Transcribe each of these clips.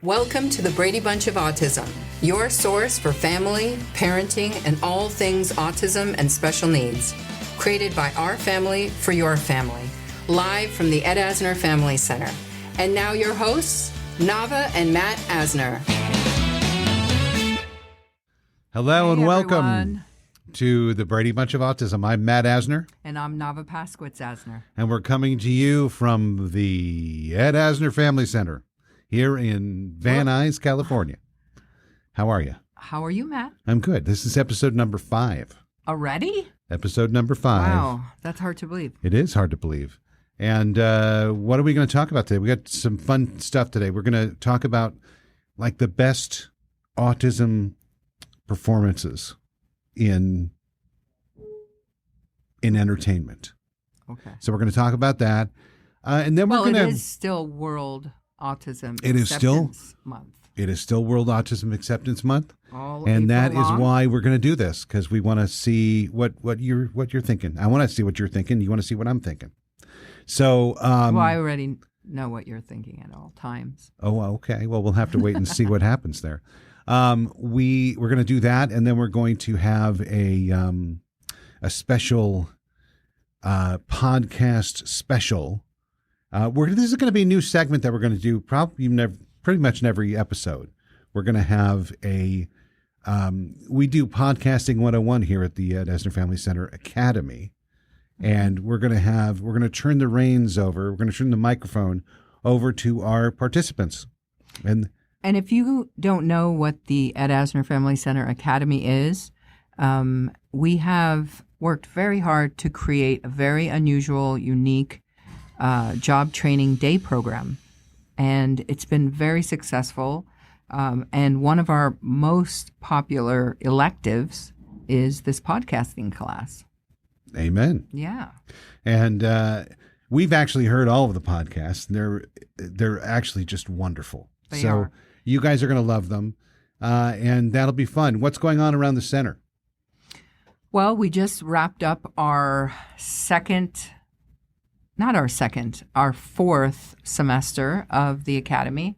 Welcome to the Brady Bunch of Autism, your source for family, parenting, and all things autism and special needs. Created by our family for your family. Live from the Ed Asner Family Center. And now your hosts, Navah and Matt Asner. Hello and welcome everyone. To the Brady Bunch of Autism. I'm Matt Asner. And I'm Navah Asner. And we're coming to you from the Ed Asner Family Center here in Van Nuys, California. How are you? How are you, Matt? I'm good. This is episode number 5. Already? Episode number 5. Wow, that's hard to believe. It is hard to believe. And what are we going to talk about today? We got some fun stuff today. We're going to talk about like the best autism performances in entertainment. Okay. So we're going to talk about that. And then we're going to... It is still World Autism It is still Acceptance Month. It is still World Autism Acceptance Month. All and April that long. is why we're going to do this, because we want to see what you're thinking. I want to see what you're thinking. You want to see what I'm thinking. So well, I already know what you're thinking at all times. Oh, okay. Well, we'll have to wait and see what happens there. We're going to do that, and then we're going to have a special podcast special. This is going to be a new segment that we're going to do pretty much in every episode. We're going to have we do Podcasting 101 here at the Ed Asner Family Center Academy, and we're going to turn the reins over. We're going to turn the microphone over to our participants. And if you don't know what the Ed Asner Family Center Academy is, we have worked very hard to create a very unusual, unique job training day program. And it's been very successful. And one of our most popular electives is this podcasting class. Amen. Yeah. And we've actually heard all of the podcasts. They're actually just wonderful. They are. You guys are going to love them, and that'll be fun. What's going on around the center? Well, we just wrapped up our fourth semester of the academy.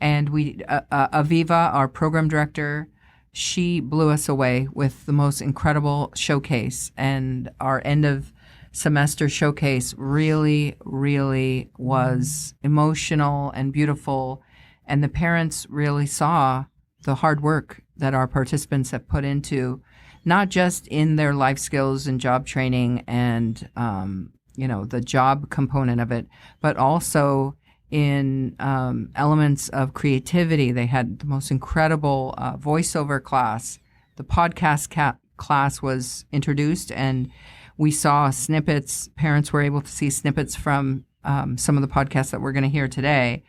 And Aviva, our program director, she blew us away with the most incredible showcase. And our end of semester showcase really, really was emotional and beautiful. And the parents really saw the hard work that our participants have put into, not just in their life skills and job training and, the job component of it, but also in elements of creativity. They had the most incredible voiceover class. The podcast class was introduced, and we saw snippets. Parents were able to see snippets from some of the podcasts that we're going to hear today.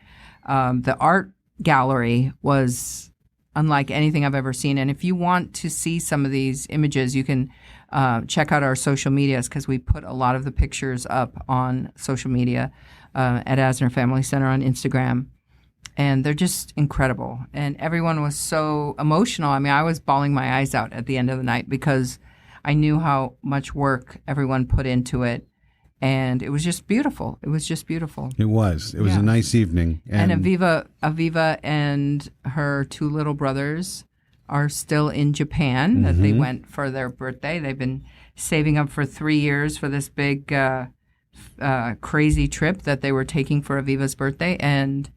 The art gallery was unlike anything I've ever seen. And if you want to see some of these images, you can check out our social medias, because we put a lot of the pictures up on social media at Asner Family Center on Instagram. And they're just incredible. And everyone was so emotional. I mean, I was bawling my eyes out at the end of the night because I knew how much work everyone put into it. And it was just beautiful. It was a nice evening. And Aviva and her 2 little brothers are still in Japan. That they went for their birthday. They've been saving up for 3 years for this big crazy trip that they were taking for Aviva's birthday. And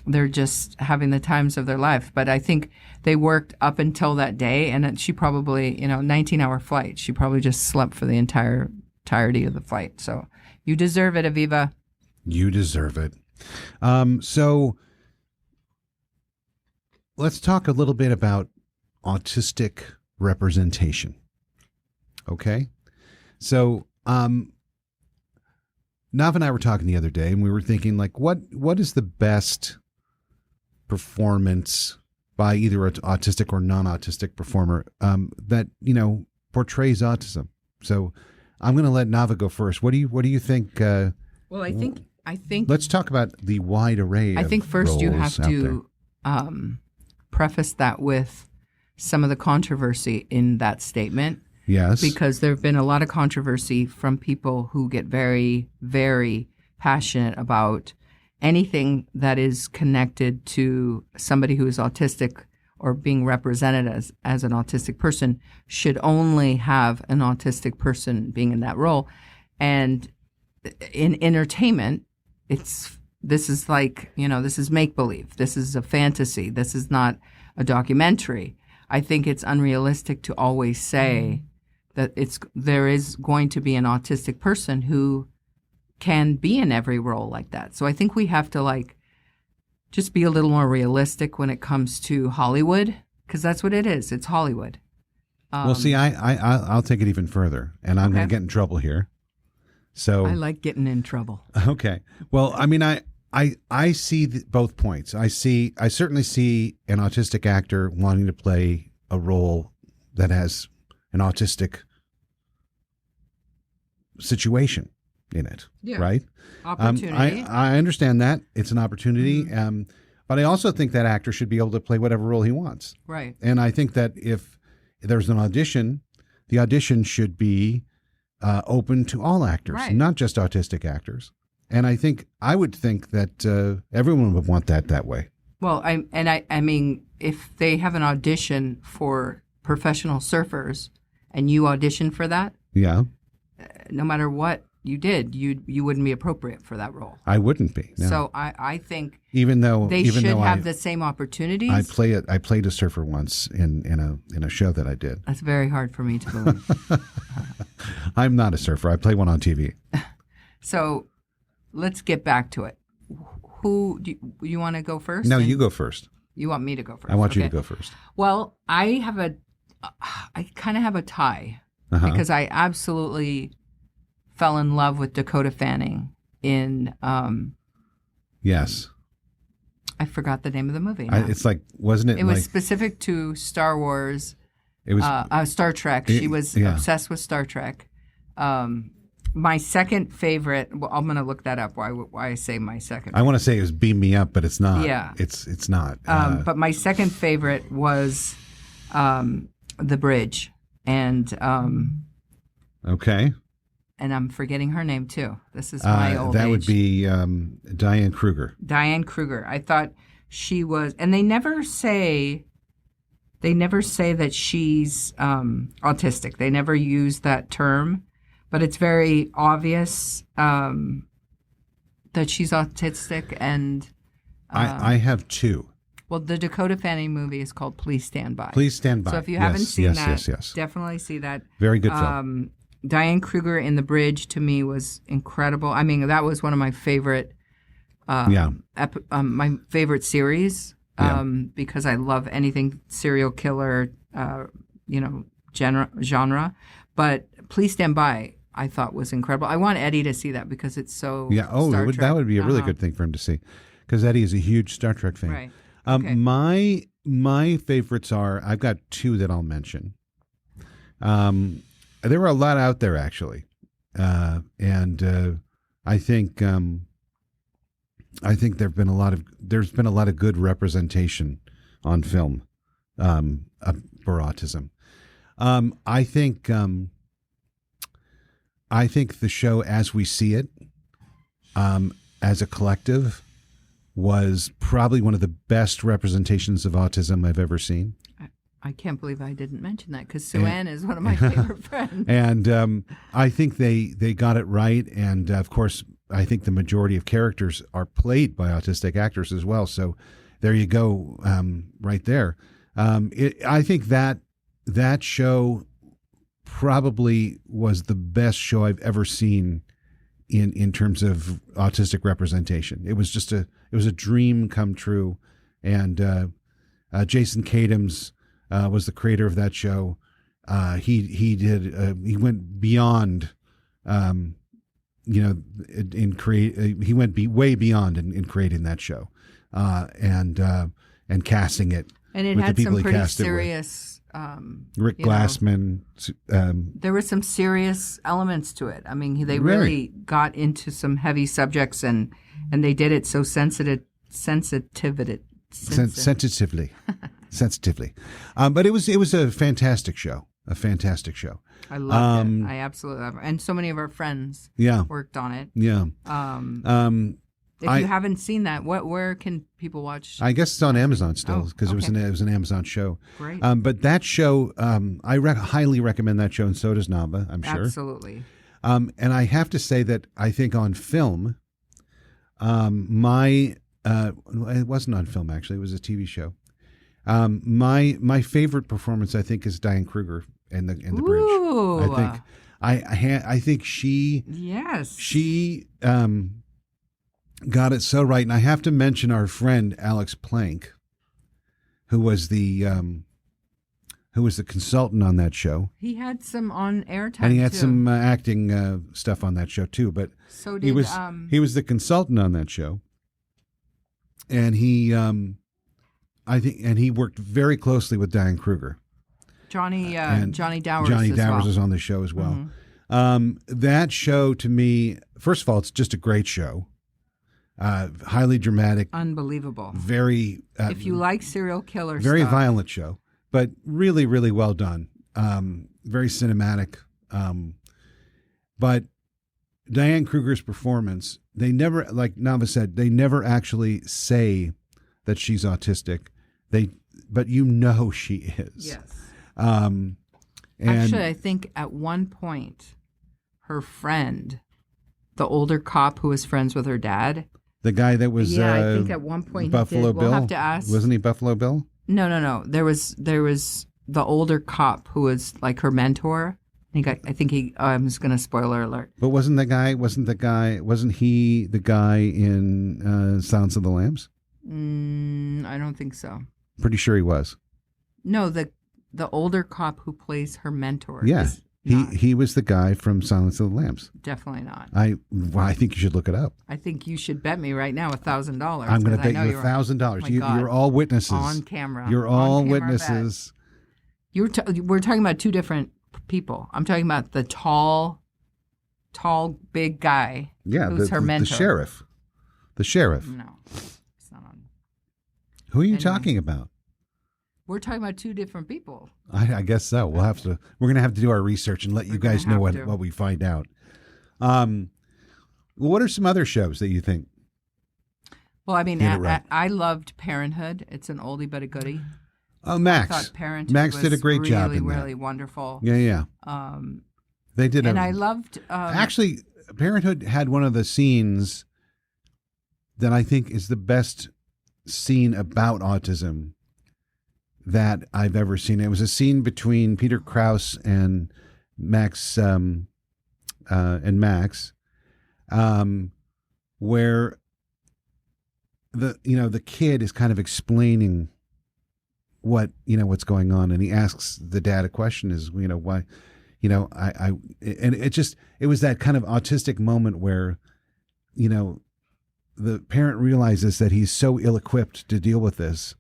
they're just having the times of their life. But I think they worked up until that day. And she probably, 19-hour flight. She probably just slept for the entirety of the flight. So you deserve it, Aviva. You deserve it. So let's talk a little bit about autistic representation. Okay? So Navah and I were talking the other day, and we were thinking, like, what is the best performance by either an autistic or non-autistic performer that portrays autism? So I'm going to let Navah go first. What do you think? Well, I think let's talk about the wide array. I think first you have to preface that with some of the controversy in that statement. Yes. Because there have been a lot of controversy from people who get very, very passionate about anything that is connected to somebody who is autistic or being represented as an autistic person should only have an autistic person being in that role. And in entertainment, this is like, this is make-believe. This is a fantasy. This is not a documentary. I think it's unrealistic to always say that there is going to be an autistic person who can be in every role like that. So I think we have to just be a little more realistic when it comes to Hollywood, because that's what it is. It's Hollywood. Well, see, I'll take it even further, and I'm going to get in trouble here. So I like getting in trouble. Okay. Well, I mean, I see both points. I certainly see an autistic actor wanting to play a role that has an autistic situation in it, right? Opportunity. I understand that. It's an opportunity. But I also think that actor should be able to play whatever role he wants. Right. And I think that if there's an audition, the audition should be open to all actors, not just autistic actors. And I would think that everyone would want that way. Well, I mean, if they have an audition for professional surfers and you audition for that, no matter what you did, you wouldn't be appropriate for that role. I wouldn't be. No. So I think even though they should have the same opportunities. I played a surfer once in a show that I did. That's very hard for me to believe. I'm not a surfer. I play one on TV. So let's get back to it. Who do you want to go first? No, you go first. You want me to go first? I want you to go first. Well, I kind of have a tie because I absolutely fell in love with Dakota Fanning in. Yes. I forgot the name of the movie. It's like, wasn't it? It was specific to Star Wars. It was Star Trek. She was obsessed with Star Trek. My second favorite. Well, I'm going to look that up. Why I say my second? I want to say it was Beam Me Up, but it's not. Yeah, it's not. But my second favorite was The Bridge, and okay. And I'm forgetting her name too. This is my old that age. would be Diane Kruger. Diane Kruger. I thought she was, and they never say that she's autistic. They never use that term, but it's very obvious that she's autistic. And I have two. Well, the Dakota Fanning movie is called Please Stand By. Please Stand By. So if you haven't seen that, yes. definitely see that. Very good film. Diane Kruger in The Bridge to me was incredible. I mean, that was one of my favorite, my favorite series because I love anything serial killer, genre. But Please Stand By, I thought was incredible. I want Eddie to see that because it's so. Yeah. Oh, that would be a really good thing for him to see, because Eddie is a huge Star Trek fan. Right. Okay. My favorites are. I've got two that I'll mention. There were a lot out there actually, and I think there's been a lot of good representation on film for autism. I think the show As We See It, as a collective, was probably one of the best representations of autism I've ever seen. I can't believe I didn't mention that because Sue Ann is one of my favorite friends. And I think they got it right. And, of course, I think the majority of characters are played by autistic actors as well. So there you go, right there. I think that show probably was the best show I've ever seen in terms of autistic representation. It was a dream come true. And Jason Katims was the creator of that show. He went beyond, he went way beyond in creating that show, and casting it. And it with had the people some pretty he cast serious. Rick Glassman. There were some serious elements to it. I mean, they really got into some heavy subjects, and they did it so sensitively. But it was a fantastic show. I loved it. I absolutely love it. And so many of our friends worked on it. Yeah. If you haven't seen that, where can people watch? I guess it's on Amazon still because okay. it was an Amazon show. Great. But that show, I highly recommend that show, and so does Navah, I'm sure. Absolutely. And I have to say that I think on film, it wasn't on film actually; it was a TV show. My favorite performance, I think, is Diane Kruger in the Ooh. Bridge. I think she got it so right, and I have to mention our friend Alex Plank, who was the consultant on that show. He had some on-air time, and he had too. some acting stuff on that show too. But so did, he was the consultant on that show, and he worked very closely with Diane Kruger. Johnny Dowers. Johnny Dowers is on the show as well. Mm-hmm. That show, to me, first of all, it's just a great show. Highly dramatic, unbelievable, very. If you like serial killer, very stuff. Violent show, but really, really well done. Very cinematic. But Diane Kruger's performance, they never, like Navah said, they never actually say that she's autistic. But you know she is. Yes. And actually, I think at one point, her friend, the older cop who was friends with her dad. The guy that was I think at one point Buffalo Bill. We'll have to ask. Wasn't he Buffalo Bill? No. There was the older cop who was like her mentor. I'm just going to spoiler alert. But wasn't he the guy in Silence of the Lambs? I don't think so. Pretty sure he was. No, the older cop who plays her mentor. Yeah. He was the guy from Silence of the Lambs. Definitely not. I think you should look it up. I think you should bet me right now $1,000. I'm going to bet you $1,000. You're all witnesses. On camera. You're all witnesses. We're talking about two different people. I'm talking about the tall, big guy. Yeah, who's her mentor. The sheriff. No, it's not on. Who are you talking about? We're talking about two different people. I guess so. We're going to have to do our research and let you guys know what we find out. What are some other shows that you think? Well, I mean, I loved Parenthood. It's an oldie but a goodie. Oh, Max. I thought Parenthood Max was did a great job in that. Really wonderful. Yeah. They did. And I loved. Actually, Parenthood had one of the scenes that I think is the best scene about autism that I've ever seen. It was a scene between Peter Krause and Max, where the kid is kind of explaining what's going on, and he asks the dad a question: is why, and it was that kind of autistic moment where, the parent realizes that he's so ill-equipped to deal with this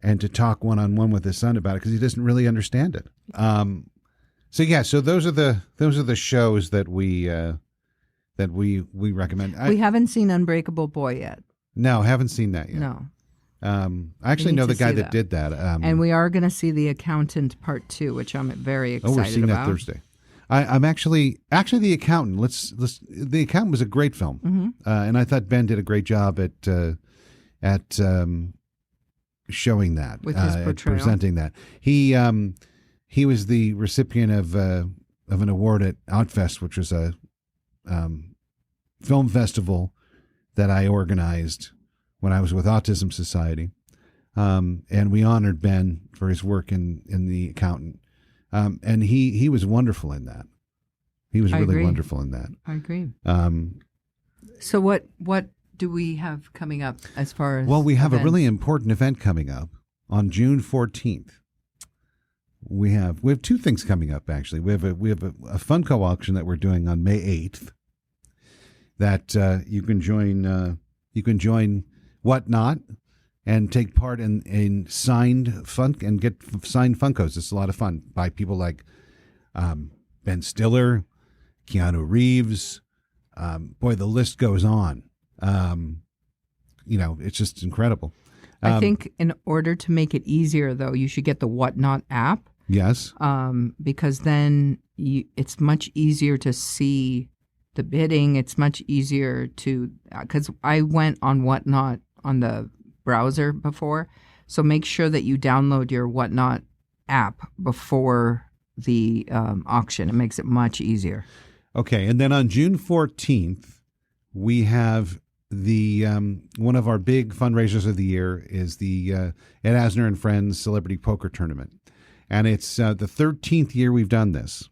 and to talk one-on-one with his son about it because he doesn't really understand it. So those are the shows that we recommend. We haven't seen Unbreakable Boy yet. No, haven't seen that yet. No. I actually know the guy that did that. And we are going to see The Accountant Part 2, which I'm very excited about. Oh, we're seeing that Thursday. I'm actually The Accountant. The Accountant was a great film, and I thought Ben did a great job at showing that, with his portrayal, presenting that. He was the recipient of an award at Outfest, which was a film festival that I organized when I was with Autism Society, and we honored Ben for his work in The Accountant. And he was wonderful in that. He was really wonderful in that. I agree. So what do we have coming up as far as? Well, we have a really important event coming up on June 14th. We have two things coming up actually. We have a Funko auction that we're doing on May 8th. That you can join. You can join Whatnot and take part in signed Funk and get signed Funkos. It's a lot of fun by people like Ben Stiller, Keanu Reeves. Boy, the list goes on. It's just incredible. I think in order to make it easier, though, you should get the Whatnot app. Yes. Because then it's much easier to see the bidding. It's much easier to, because I went on Whatnot on the browser before. So make sure that you download your Whatnot app before the auction. It makes it much easier. Okay. And then on June 14th, we have the one of our big fundraisers of the year is the Ed Asner and Friends Celebrity Poker Tournament. And it's the 13th year we've done this.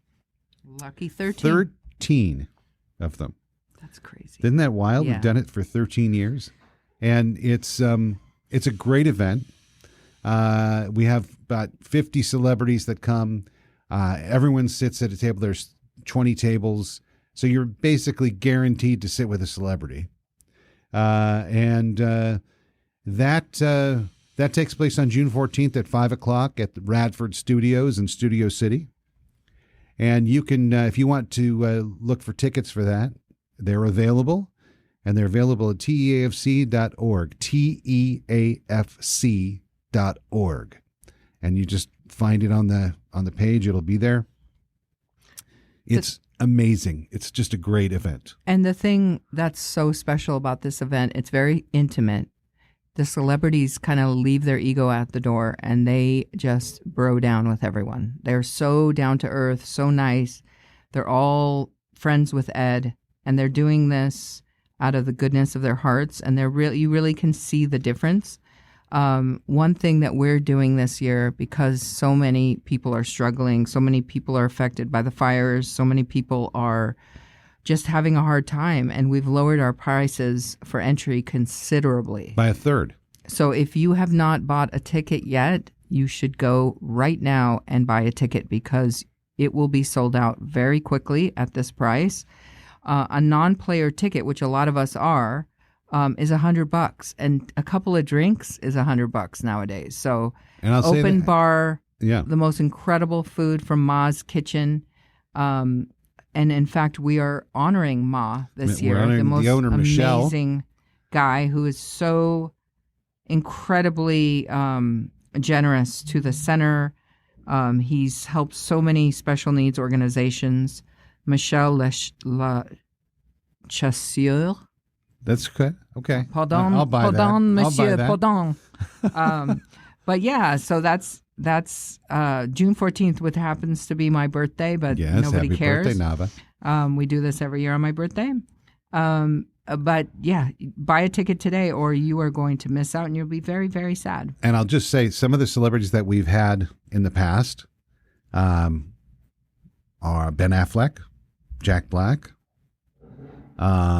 Lucky 13. 13 of them. That's crazy. Isn't that wild? Yeah. We've done it for 13 years. And it's a great event. We have about 50 celebrities that come. Everyone sits at a table. There's 20 tables. So you're basically guaranteed to sit with a celebrity. That takes place on June 14th at 5 o'clock at the Radford Studios in Studio City. And you can, if you want to look for tickets for that, they're available. And they're available at teafc.org, teafc.org. And you just find it on the page. It'll be there. It's amazing. It's just a great event. And the thing that's so special about this event, it's very intimate. The celebrities kind of leave their ego at the door and they just bro down with everyone. They're so down to earth, so nice. They're all friends with Ed, and they're doing this out of the goodness of their hearts, and you really can see the difference. One thing that we're doing this year, because so many people are struggling, so many people are affected by the fires, so many people are just having a hard time, and we've lowered our prices for entry considerably. By a third. So if you have not bought a ticket yet, you should go right now and buy a ticket, because it will be sold out very quickly at this price. A non-player ticket, which a lot of us are, is $100, and a couple of drinks is $100 nowadays. So And I'll say open that- bar, Yeah. the most incredible food from Ma's Kitchen. And in fact, we are honoring Ma this We're year. honoring The most the owner, Michelle. amazing guy who is so incredibly generous to the center. He's helped so many special needs organizations. Michelle La Chasseur. That's good. Okay. Pardon, I'll buy that. pardon, I'll buy monsieur, that. pardon. But yeah, so that's June 14th, which happens to be my birthday, but Yes, nobody happy cares. birthday, Navah. We do this every year on my birthday. But yeah, buy a ticket today or you are going to miss out and you'll be very, very sad. And I'll just say some of the celebrities that we've had in the past are Ben Affleck, Jack Black,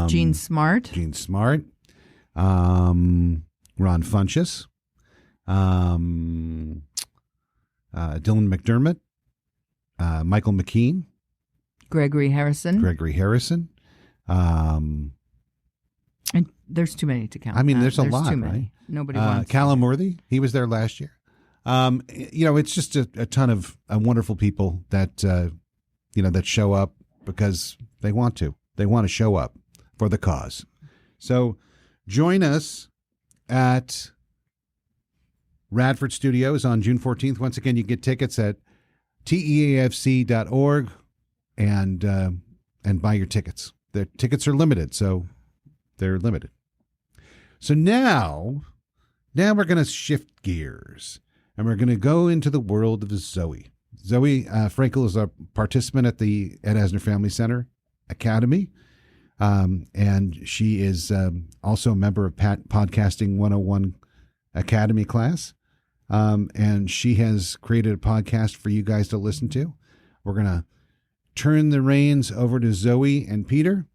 Gene Smart, Ron Funches, Dylan McDermott, Michael McKean, Gregory Harrison. And there's too many to count. I mean, there's a lot, too many. right? Nobody wants Callum Worthy, he was there last year. It's just a ton of wonderful people that that show up because they want to. They want to show up for the cause. So join us at Radford Studios on June 14th. Once again, you get tickets at teafc.org and buy your tickets. The tickets are limited, so they're limited. So now we're going to shift gears and we're going to go into the world of Zoe. Zoe Frankel is a participant at the Ed Asner Family Center Academy. And she is also a member of Podcasting 101 Academy class. And she has created a podcast for you guys to listen to. We're going to turn the reins over to Zoe and Peter.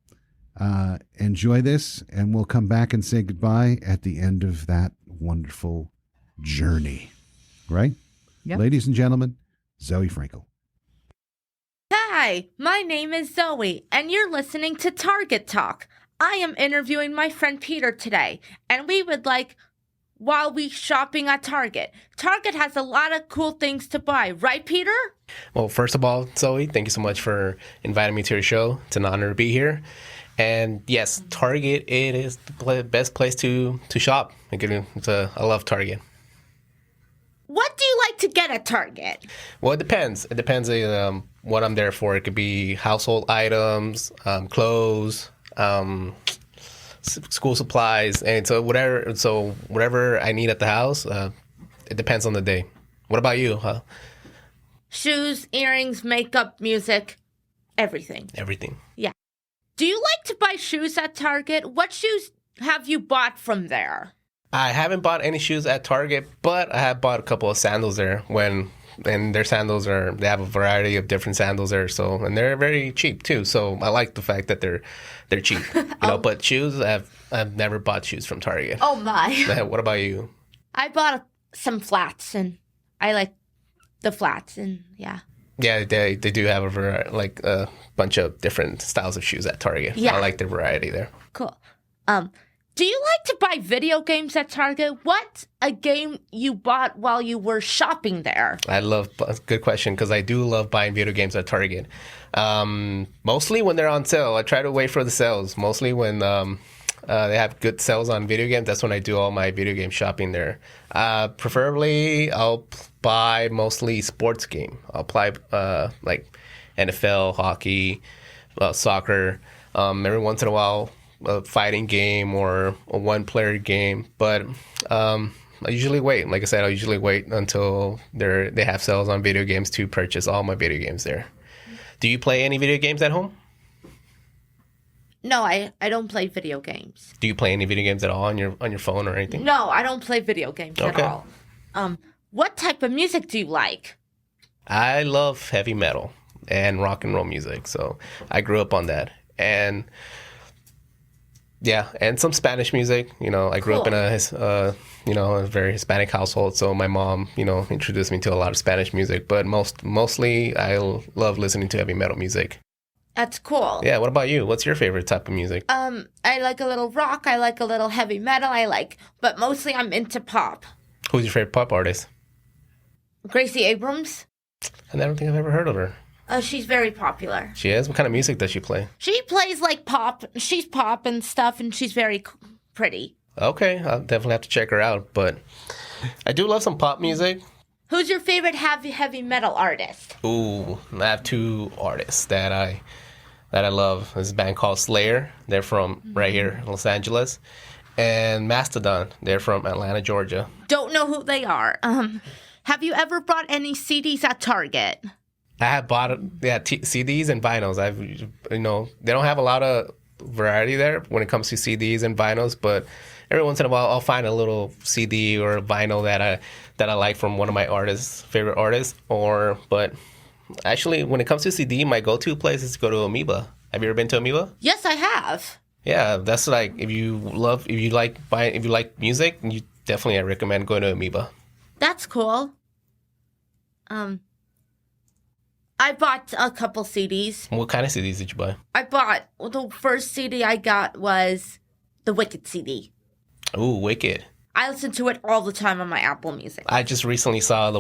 Enjoy this, and we'll come back and say goodbye at the end of that wonderful journey. Right? Yep. Ladies and gentlemen, Zoe Frankel. Hi, my name is Zoe, and you're listening to Target Talk. I am interviewing my friend Peter today, and we would like, while we shopping at Target. Target has a lot of cool things to buy, right, Peter? Well, first of all, Zoe, thank you so much for inviting me to your show. It's an honor to be here. And yes, Target, it is the best place to shop. I love Target. What do you like to get at Target? Well, it depends. It depends what I'm there for. It could be household items, clothes, school supplies, and so whatever I need at the house. It depends on the day. What about you? Huh? Shoes, earrings, makeup, music, everything. Everything. Yeah. Do you like to buy shoes at Target? What shoes have you bought from there? I haven't bought any shoes at Target, but I have bought a couple of sandals there. And their sandals they have a variety of different sandals there, and they're very cheap too. So I like the fact that they're cheap. But shoes, I've never bought shoes from Target. Oh my! What about you? I bought some flats, and I like the flats, and yeah. Yeah, they do have a bunch of different styles of shoes at Target. Yeah. I like the variety there. Cool. Do you like to buy video games at Target? What's a game you bought while you were shopping there? Good question, because I do love buying video games at Target. Mostly when they're on sale. I try to wait for the sales. Mostly when they have good sales on video games, that's when I do all my video game shopping there. Preferably, I'll buy mostly sports game. I'll buy like NFL, hockey, soccer. Every once in a while, a fighting game or a one-player game. But I usually wait. Like I said, I usually wait until they have sales on video games to purchase all my video games there. Do you play any video games at home? No, I don't play video games. Do you play any video games at all on your phone or anything? No, I don't play video games at all. What type of music do you like? I love heavy metal and rock and roll music. So I grew up on that. And yeah, and some Spanish music. I grew up in a very Hispanic household. So my mom, introduced me to a lot of Spanish music. But mostly I love listening to heavy metal music. That's cool. Yeah, what about you? What's your favorite type of music? I like a little rock. I like a little heavy metal. But mostly I'm into pop. Who's your favorite pop artist? Gracie Abrams. I don't think I've ever heard of her. She's very popular. She is? What kind of music does she play? She plays like pop. She's pop and stuff, and she's very pretty. Okay, I'll definitely have to check her out. But I do love some pop music. Who's your favorite heavy metal artist? Ooh, I have two artists that I love. There's a band called Slayer. They're from right here in Los Angeles. And Mastodon. They're from Atlanta, Georgia. Don't know who they are. Have you ever bought any CDs at Target? I have bought CDs and vinyls. They don't have a lot of variety there when it comes to CDs and vinyls, but every once in a while I'll find a little CD or a vinyl that I like from one of my favorite artists. But actually, when it comes to CD, my go-to place is to go to Amoeba. Have you ever been to Amoeba? Yes, I have. Yeah, that's like if you like music, I recommend going to Amoeba. That's cool. I bought a couple CDs. What kind of CDs did you buy? The first CD I got was the Wicked CD. Ooh, Wicked. I listen to it all the time on my Apple Music. I just recently saw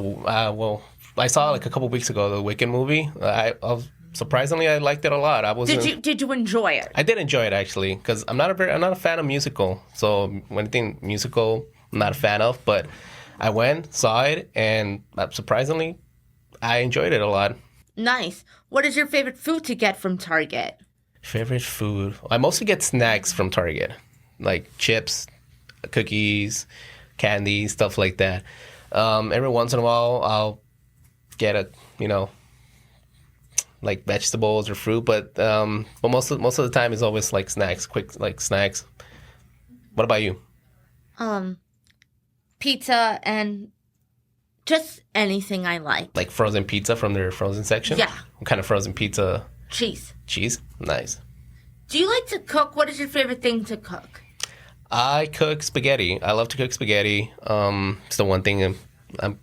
I saw like a couple weeks ago the Wicked movie. Surprisingly, I liked it a lot. Did you enjoy it? I did enjoy it actually, because I'm not a fan of musical. So anything musical, I'm not a fan of. But I went, saw it, and surprisingly, I enjoyed it a lot. Nice. What is your favorite food to get from Target? Favorite food? I mostly get snacks from Target, like chips, cookies, candy, stuff like that. Every once in a while, I'll get like vegetables or fruit, but most of the time it's always like snacks, quick like snacks. What about you? Pizza and just anything I like. Like frozen pizza from their frozen section? Yeah. What kind of frozen pizza? Cheese. Cheese? Nice. Do you like to cook? What is your favorite thing to cook? I cook spaghetti. I love to cook spaghetti. It's the one thing I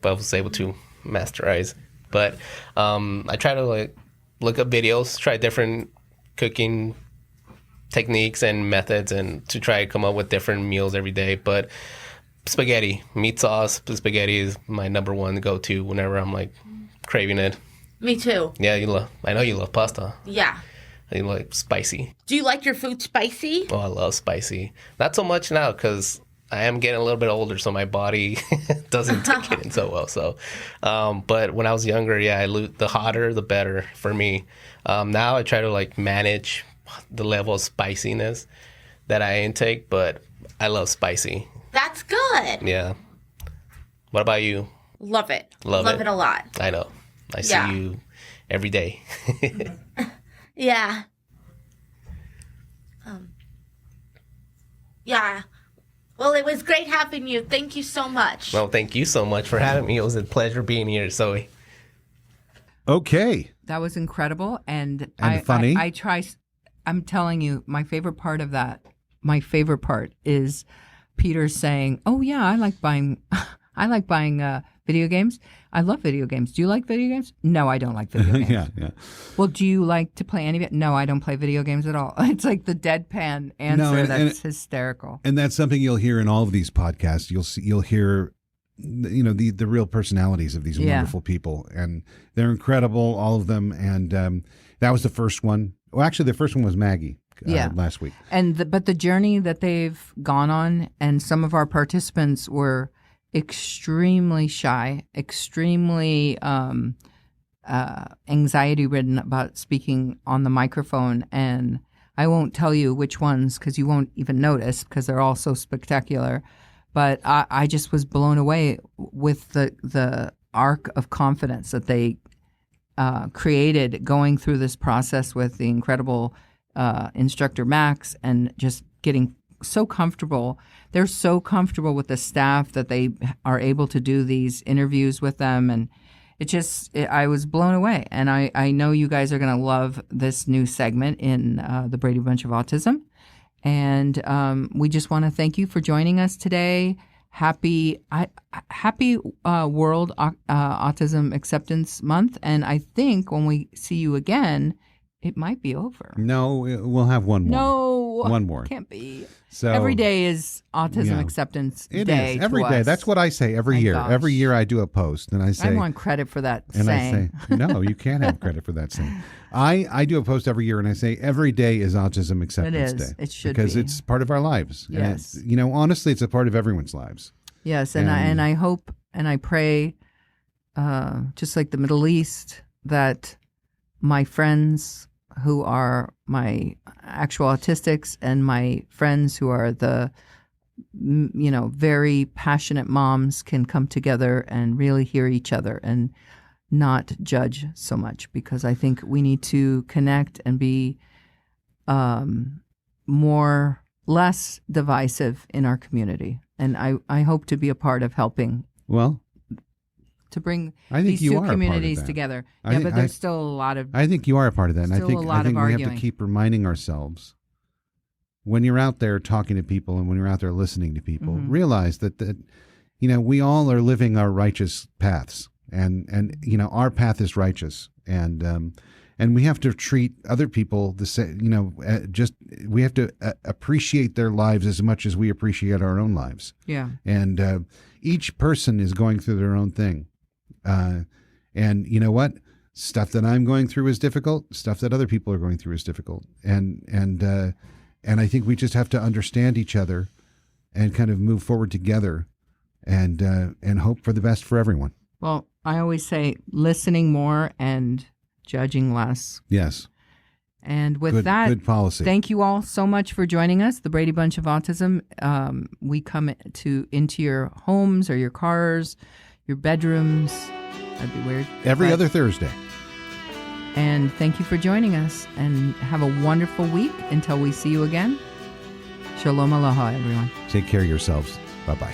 was able to masterize. But I try to look up videos, try different cooking techniques and methods, and to try to come up with different meals every day. But spaghetti, meat sauce, spaghetti is my number one go-to whenever I'm like craving it. Me too. Yeah, I know you love pasta. Yeah. You like spicy. Do you like your food spicy? Oh, I love spicy. Not so much now because I am getting a little bit older, so my body doesn't take it in so well. So, but when I was younger, yeah, the hotter, the better for me. Now I try to like manage the level of spiciness that I intake, but I love spicy. That's good. Yeah. What about you? Love it. Love it a lot. I know. I see you every day. Yeah. Yeah. Well, it was great having you. Thank you so much. Well, thank you so much for having me. It was a pleasure being here, Zoe. Okay. That was incredible. And funny. I'm telling you, my favorite part is Peter saying, "Oh yeah, I like buying video games. I love video games. Do you like video games? No, I don't like video games. Yeah. Well, do you like to play any of it? No, I don't play video games at all." It's like the deadpan answer that's hysterical. And that's something you'll hear in all of these podcasts. You'll hear, the real personalities of these wonderful people, and they're incredible, all of them. And that was the first one. Well, actually, the first one was Maggie. Last week. But the journey that they've gone on, and some of our participants were extremely shy, extremely anxiety-ridden about speaking on the microphone. And I won't tell you which ones because you won't even notice because they're all so spectacular. But I just was blown away with the arc of confidence that they created going through this process with the incredible instructor Max, and just getting so comfortable. They're so comfortable with the staff that they are able to do these interviews with them. And I was blown away. And I know you guys are going to love this new segment in the Brady Bunch of Autism. And we just want to thank you for joining us today. Happy World Autism Acceptance Month. And I think when we see you again, it might be over. No, we'll have one more. No. One more. Can't be. So every day is Autism Acceptance Day. It is. Every day. Us. That's what I say every year. Gosh. Every year I do a post and I say. I want credit for that and saying. I say, no, you can't have credit for that saying. I do a post every year and I say every day is Autism Acceptance Day. It should because be. it's part of our lives. Yes. And honestly, it's a part of everyone's lives. Yes, and I hope and I pray, just like the Middle East, that my friends who are my actual autistics and my friends who are the very passionate moms can come together and really hear each other and not judge so much, because I think we need to connect and be less divisive in our community. And I hope to be a part of helping. Well, to bring I think these you two are communities a part of that. together. I But there's still a lot of. I think you are a part of that. And I still think a lot we of have arguing. to keep reminding ourselves, when you're out there talking to people and when you're out there listening to people, realize that we all are living our righteous paths, and our path is righteous, and we have to treat other people the same. We have to appreciate their lives as much as we appreciate our own lives. Yeah. And each person is going through their own thing. And you know what? Stuff that I'm going through is difficult. Stuff that other people are going through is difficult. And I think we just have to understand each other and kind of move forward together and hope for the best for everyone. Well, I always say listening more and judging less. Yes. And with that, good policy. Thank you all so much for joining us, the Brady Bunch of Autism. We come into your homes or your cars, your bedrooms. That'd be weird. Every other Thursday. And thank you for joining us. And have a wonderful week until we see you again. Shalom aloha, everyone. Take care of yourselves. Bye-bye.